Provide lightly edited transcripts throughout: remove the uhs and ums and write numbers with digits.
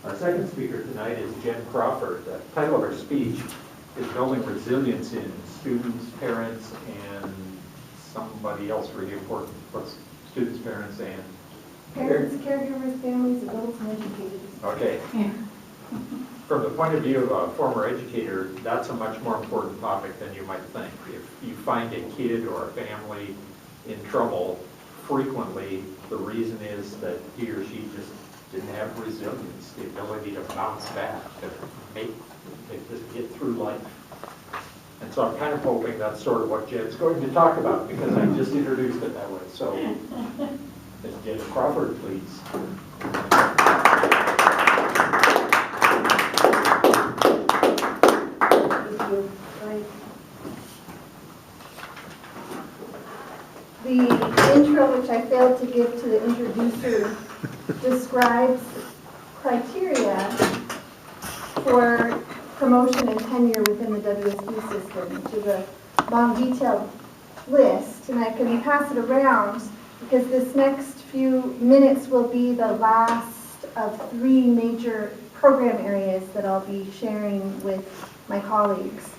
Our second speaker tonight is Jenn Crawford. The title of her speech is Building Resilience in Students, Parents, and somebody else really important. What's students, parents, and? Parents, caregivers, families, adults, and educators. Okay. Yeah. From the point of view of a former educator, that's a much more important topic than you might think. If you find a kid or a family in trouble, frequently the reason is that he or she just didn't have resilience, the ability to bounce back, to just get through life. And so I'm kind of hoping that's sort of what Jen's going to talk about, because I just introduced it that way. So, Ms. Jenn Crawford, please. The intro, which I failed to give to the introducer, describes criteria for promotion and tenure within the WSB system, which is a long, detailed list, and I can pass it around because this next few minutes will be the last of 3 major program areas that I'll be sharing with my colleagues.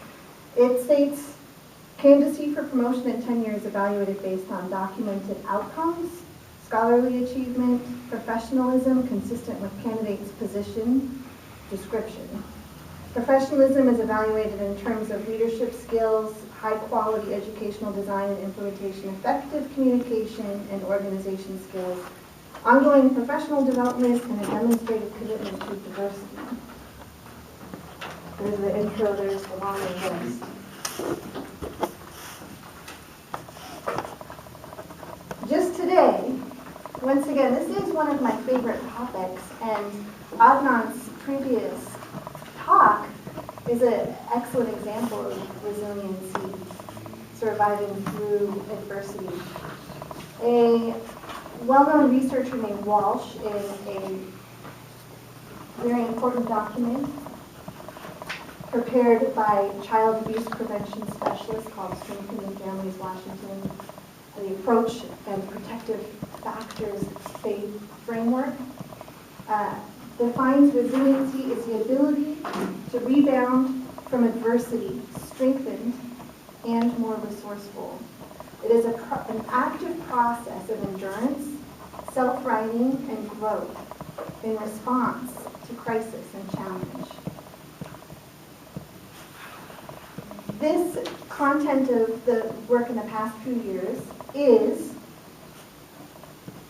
It states candidacy for promotion and tenure is evaluated based on documented outcomes, scholarly achievement, professionalism consistent with candidate's position, description. Professionalism is evaluated in terms of leadership skills, high-quality educational design and implementation, effective communication and organization skills, ongoing professional development, and a demonstrated commitment to diversity. There's the intro, there's the long list. Just today, once again, this is one of my favorite topics, and Adnan's previous talk is an excellent example of resiliency, surviving through adversity. A well-known researcher named Walsh, in a very important document prepared by child abuse prevention specialists called Strengthening Families Washington, the Approach and Protective Factors Faith Framework, defines resiliency as the ability to rebound from adversity, strengthened and more resourceful. It is an active process of endurance, self-righting, and growth in response to crisis and challenge. This content of the work in the past few years is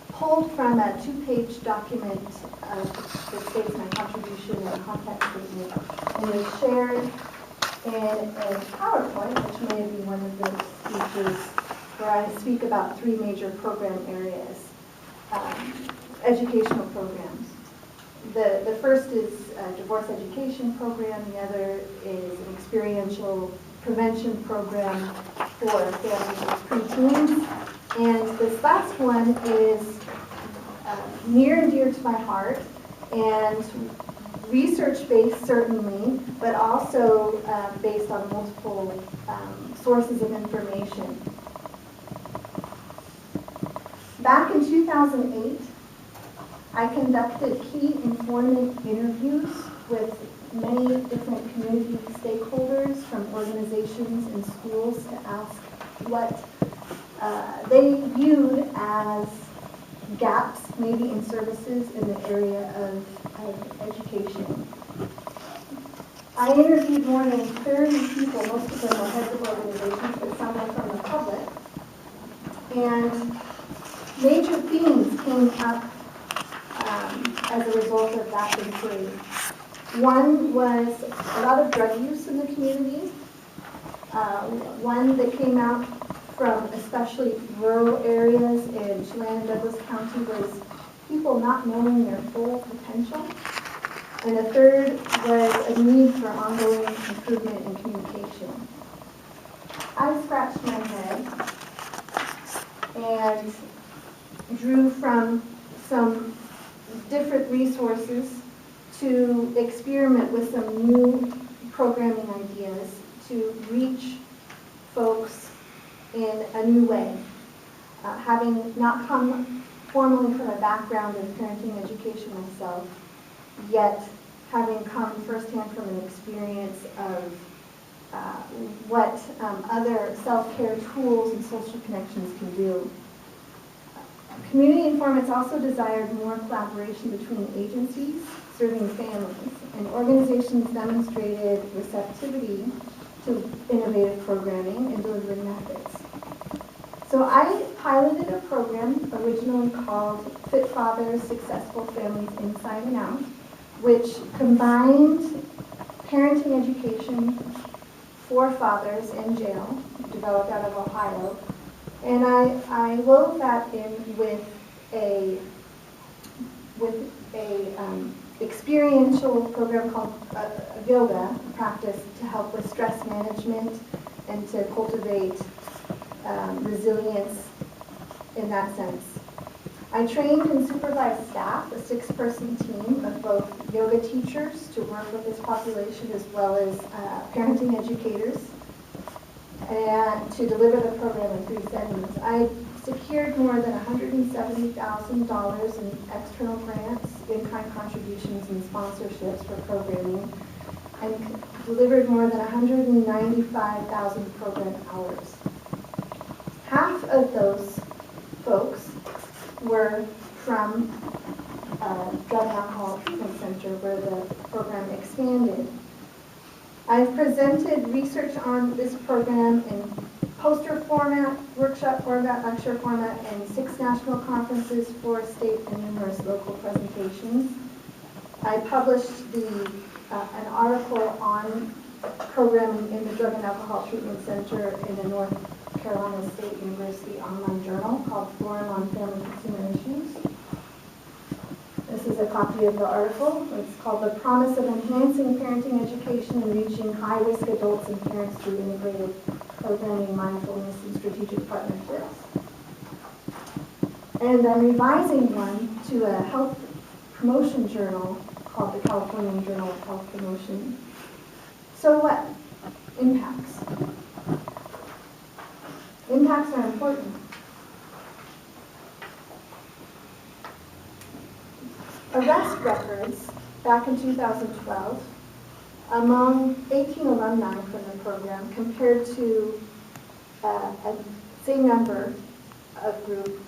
pulled from a 2-page document that states my contribution and contact statement, and is shared in a PowerPoint, which may be one of those speeches where I speak about 3 major program areas, educational programs. The first is a divorce education program, the other is an experiential prevention program for families with preteens, and this last one is near and dear to my heart, and research-based certainly, but also based on multiple sources of information. Back in 2008, I conducted key informant interviews with many different community stakeholders from organizations and schools to ask what they viewed as gaps maybe in services in the area of education. I interviewed more than 30 people, most of them were heads of organizations, but some were from the public. And major themes came up as a result of that inquiry. One was a lot of drug use in the community. One that came out from especially rural areas in Chelan and Douglas County was people not knowing their full potential. And the third was a need for ongoing improvement in communication. I scratched my head and drew from some different resources to experiment with some new programming ideas to reach folks in a new way. Having not come formally from a background in parenting education myself, yet having come firsthand from an experience of what other self-care tools and social connections can do. Community informants also desired more collaboration between agencies serving families, and organizations demonstrated receptivity to innovative programming and delivery methods. So I piloted a program originally called Fit Fathers, Successful Families Inside and Out, which combined parenting education for fathers in jail, developed out of Ohio, and I wove that in with a experiential program called yoga practice to help with stress management and to cultivate resilience in that sense. I trained and supervised staff, a 6-person team of both yoga teachers to work with this population as well as parenting educators, and to deliver the program in 3 settings. I secured more than $170,000 in external grants, in-kind contributions, and sponsorships for programming, and delivered more than 195,000 program hours. Half of those folks were from Drug and Alcohol Treatment Center, where the program expanded. I've presented research on this program in poster format, workshop format, lecture format, and 6 national conferences, 4 state and numerous local presentations. I published an article on programming in the Drug and Alcohol Treatment Center in the North Carolina State University online journal called Forum on Family Consumer Issues. This is a copy of the article. It's called The Promise of Enhancing Parenting Education and Reaching High-Risk Adults and Parents Through Integrated Programming, Mindfulness, and Strategic Partnerships. And I'm revising one to a health promotion journal called the California Journal of Health Promotion. So what? Impacts. Impacts are important. Arrest records back in 2012 among 18 alumni from the program compared to a same number of group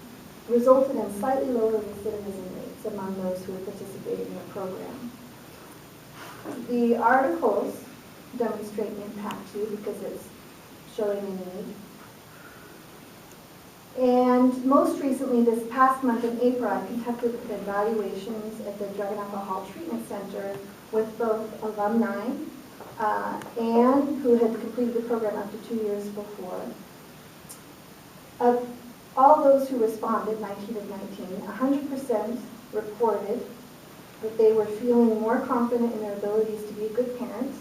resulted in slightly lower recidivism rates among those who were participating in the program. The articles demonstrate impact too because it's showing a need. And most recently, this past month in April, I conducted evaluations at the Drug and Alcohol Treatment Center with both alumni and who had completed the program up to 2 years before. Of all those who responded, 19 of 19, 100% reported that they were feeling more confident in their abilities to be a good parent.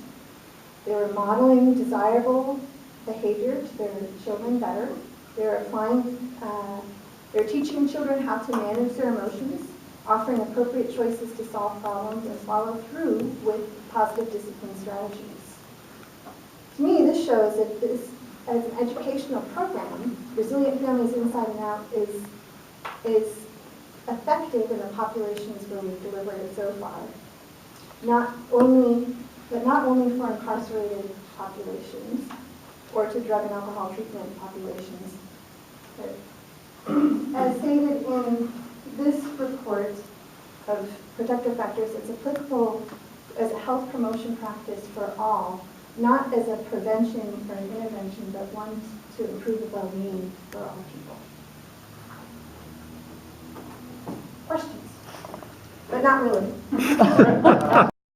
They were modeling desirable behavior to their children better. They're teaching children how to manage their emotions, offering appropriate choices to solve problems, and follow through with positive discipline strategies. To me, this shows that this, as an educational program, Resilient Families Inside and Out is effective in the populations where we've delivered it so far. Not only for incarcerated populations or to drug and alcohol treatment populations. As stated in this report of protective factors, it's applicable as a health promotion practice for all, not as a prevention or an intervention, but one to improve the well-being for all people. Questions? But not really.